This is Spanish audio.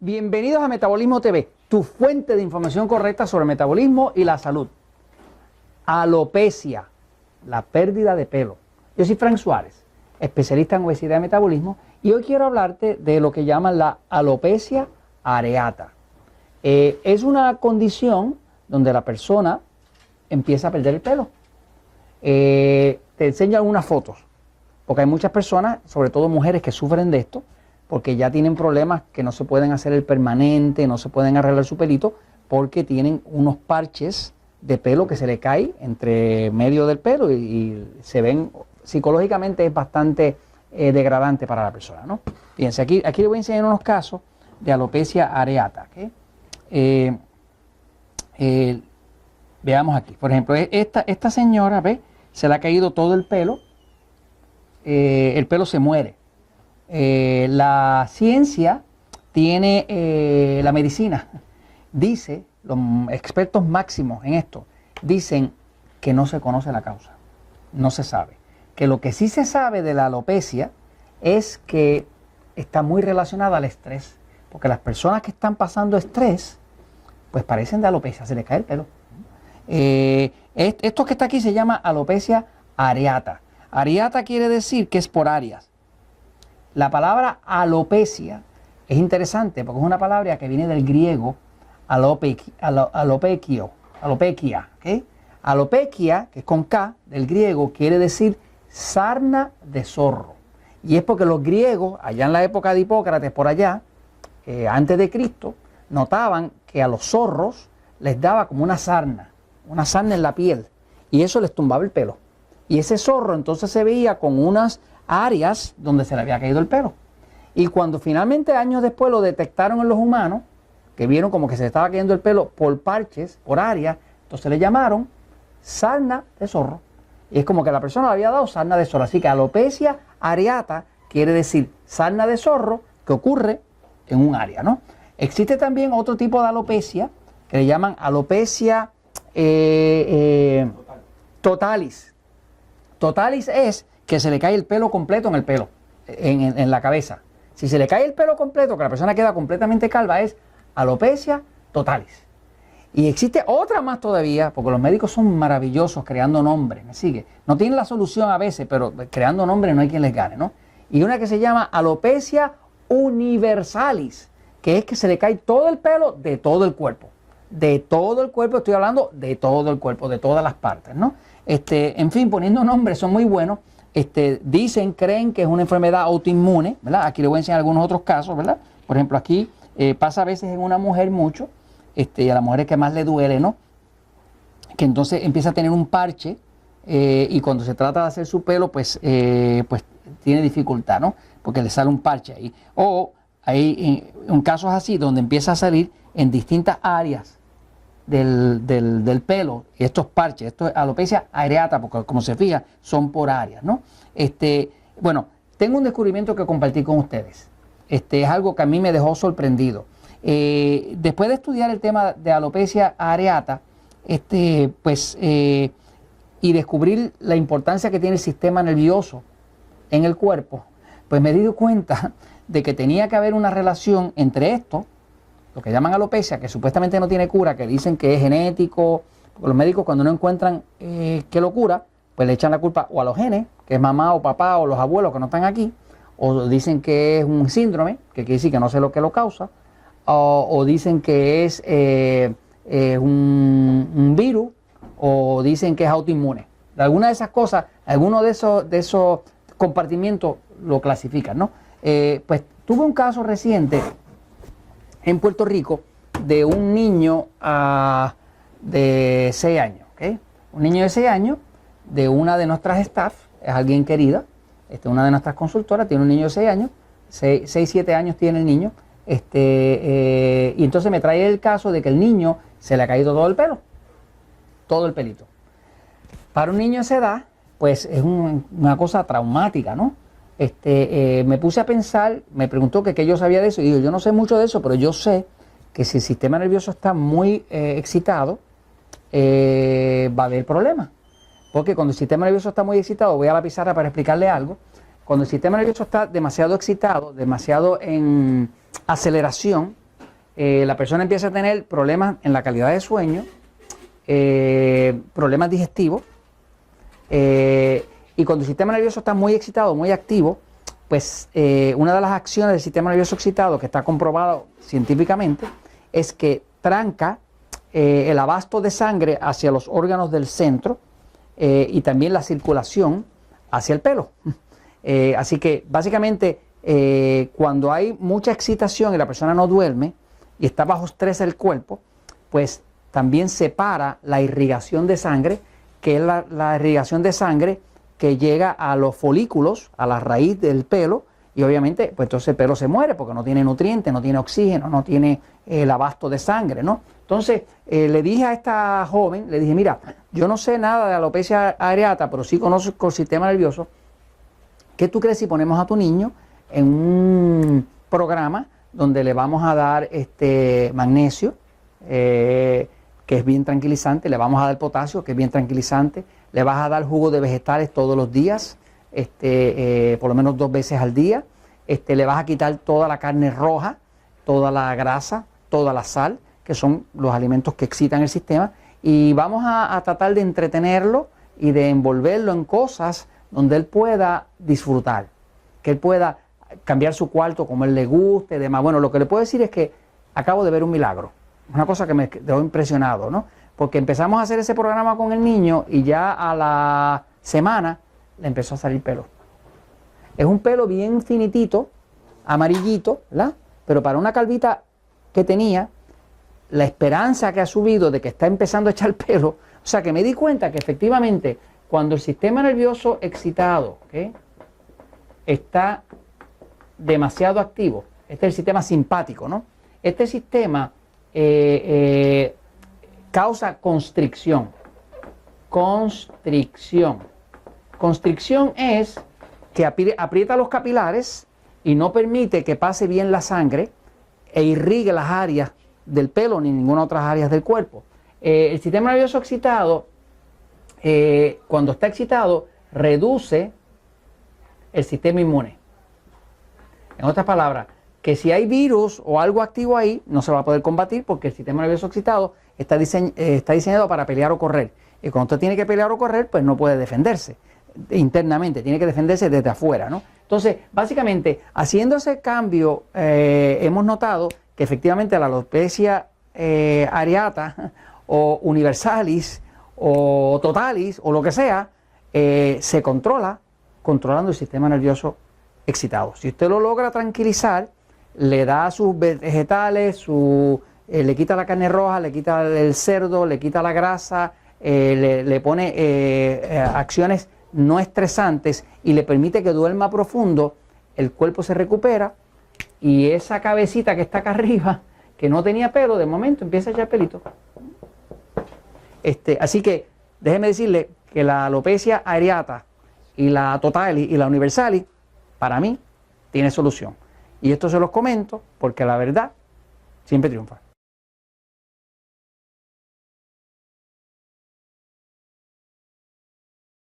Bienvenidos a Metabolismo TV, tu fuente de información correcta sobre el metabolismo y la salud. Alopecia, la pérdida de pelo. Yo soy Frank Suárez, especialista en obesidad y metabolismo, y hoy quiero hablarte de lo que llaman la alopecia areata. Es una condición donde la persona empieza a perder el pelo. Te enseño algunas fotos, porque hay muchas personas, sobre todo mujeres, que sufren de esto, porque ya tienen problemas que no se pueden hacer el permanente, no se pueden arreglar su pelito, porque tienen unos parches de pelo que se le cae entre medio del pelo y se ven, psicológicamente es bastante degradante para la persona, ¿no? Fíjense, aquí les voy a enseñar unos casos de alopecia areata, ¿okay? Veamos aquí, por ejemplo, esta señora, ¿ve? Se le ha caído todo el pelo se muere. La ciencia tiene, la medicina dice, los expertos máximos en esto, dicen que no se conoce la causa, no se sabe. Que lo que sí se sabe de la alopecia es que está muy relacionada al estrés, porque las personas que están pasando estrés, pues padecen de alopecia, se les cae el pelo. Esto que está aquí se llama alopecia areata. Areata quiere decir que es por áreas. La palabra alopecia es interesante porque es una palabra que viene del griego alopekia, ¿okay? Alopekia, que es con K, del griego, quiere decir sarna de zorro. Y es porque los griegos, allá en la época de Hipócrates, por allá, antes de Cristo, notaban que a los zorros les daba como una sarna en la piel, y eso les tumbaba el pelo. Y ese zorro entonces se veía con unas áreas donde se le había caído el pelo. Y cuando finalmente años después lo detectaron en los humanos, que vieron como que se estaba cayendo el pelo por parches, por áreas, entonces le llamaron sarna de zorro. Y es como que la persona le había dado sarna de zorro. Así que alopecia areata quiere decir sarna de zorro que ocurre en un área, ¿no? Existe también otro tipo de alopecia que le llaman alopecia totalis. Totalis es que se le cae el pelo completo en el pelo, en la cabeza. Si se le cae el pelo completo, que la persona queda completamente calva, es alopecia totalis. Y existe otra más todavía, porque los médicos son maravillosos creando nombres, ¿me sigue? No tienen la solución a veces, pero creando nombres no hay quien les gane, ¿no? Y una que se llama alopecia universalis, que es que se le cae todo el pelo de todo el cuerpo. De todo el cuerpo, estoy hablando de todo el cuerpo, de todas las partes, ¿no? En fin, poniendo nombres son muy buenos. Creen que es una enfermedad autoinmune, ¿verdad? Aquí les voy a enseñar algunos otros casos, ¿verdad? Por ejemplo, aquí pasa a veces en una mujer mucho, y a la mujer es que más le duele, ¿no? Que entonces empieza a tener un parche y cuando se trata de hacer su pelo, pues tiene dificultad, ¿no? Porque le sale un parche ahí. O hay un casos así donde empieza a salir en distintas áreas del pelo, y estos parches, esto es alopecia areata, porque como se fija, son por áreas, ¿no? Bueno, tengo un descubrimiento que compartir con ustedes. Es algo que a mí me dejó sorprendido. Después de estudiar el tema de alopecia areata, y descubrir la importancia que tiene el sistema nervioso en el cuerpo, pues me di cuenta de que tenía que haber una relación entre esto, lo que llaman alopecia, que supuestamente no tiene cura, que dicen que es genético, porque los médicos cuando no encuentran que lo cura, pues le echan la culpa o a los genes, que es mamá o papá o los abuelos que no están aquí, o dicen que es un síndrome, que quiere decir que no sé lo que lo causa, o dicen que es un virus, o dicen que es autoinmune. De alguna de esas cosas, alguno de esos compartimientos lo clasifican, ¿no? Pues tuve un caso reciente en Puerto Rico de un niño de 6 años, ¿okay? Un niño de 6 años de una de nuestras staff, es alguien querida, una de nuestras consultoras, tiene un niño de 6 años, 7 años tiene el niño, y entonces me trae el caso de que el niño se le ha caído todo el pelo, todo el pelito. Para un niño de esa edad, pues es una cosa traumática, ¿no? Me puse a pensar, me preguntó que qué yo sabía de eso, y digo, yo no sé mucho de eso, pero yo sé que si el sistema nervioso está muy excitado, va a haber problemas. Porque cuando el sistema nervioso está muy excitado, voy a la pizarra para explicarle algo, cuando el sistema nervioso está demasiado excitado, demasiado en aceleración, la persona empieza a tener problemas en la calidad de sueño, problemas digestivos, y cuando el sistema nervioso está muy excitado, muy activo, pues una de las acciones del sistema nervioso excitado, que está comprobado científicamente, es que tranca el abasto de sangre hacia los órganos del centro y también la circulación hacia el pelo. Así que básicamente cuando hay mucha excitación y la persona no duerme y está bajo estrés el cuerpo, pues también separa la irrigación de sangre, que es la irrigación de sangre que llega a los folículos, a la raíz del pelo, y obviamente pues entonces el pelo se muere porque no tiene nutrientes, no tiene oxígeno, no tiene el abasto de sangre, ¿no? Entonces le dije a esta joven, le dije, mira, yo no sé nada de alopecia areata, pero sí conozco el sistema nervioso. ¿Qué tú crees si ponemos a tu niño en un programa donde le vamos a dar magnesio, que es bien tranquilizante, le vamos a dar potasio, que es bien tranquilizante, le vas a dar jugo de vegetales todos los días, por lo menos 2 veces al día, le vas a quitar toda la carne roja, toda la grasa, toda la sal, que son los alimentos que excitan el sistema, y vamos a tratar de entretenerlo y de envolverlo en cosas donde él pueda disfrutar, que él pueda cambiar su cuarto como él le guste y demás. Bueno, lo que le puedo decir es que acabo de ver un milagro, una cosa que me dejó impresionado, ¿no? Porque empezamos a hacer ese programa con el niño y ya a la semana le empezó a salir pelo. Es un pelo bien finitito, amarillito, ¿verdad? Pero para una calvita que tenía, la esperanza que ha subido de que está empezando a echar pelo, o sea que me di cuenta que efectivamente cuando el sistema nervioso excitado, ¿okay?, está demasiado activo, este es el sistema simpático, ¿no? Este sistema causa constricción. Constricción es que aprieta los capilares y no permite que pase bien la sangre e irrigue las áreas del pelo ni ninguna otras áreas del cuerpo. El sistema nervioso excitado, cuando está excitado, reduce el sistema inmune. En otras palabras, que si hay virus o algo activo ahí, no se va a poder combatir porque el sistema nervioso excitado está diseñado para pelear o correr. Y cuando usted tiene que pelear o correr, pues no puede defenderse internamente, tiene que defenderse desde afuera, ¿no? Entonces, básicamente, haciendo ese cambio, hemos notado que efectivamente la alopecia areata o universalis o totalis o lo que sea, se controla controlando el sistema nervioso excitado. Si usted lo logra tranquilizar, le da sus vegetales, le quita la carne roja, le quita el cerdo, le quita la grasa, le pone acciones no estresantes y le permite que duerma profundo, el cuerpo se recupera y esa cabecita que está acá arriba, que no tenía pelo, de momento empieza a echar pelito. Así que déjeme decirle que la alopecia areata y la totalis y la universalis, para mí, tiene solución. Y esto se los comento porque la verdad siempre triunfa.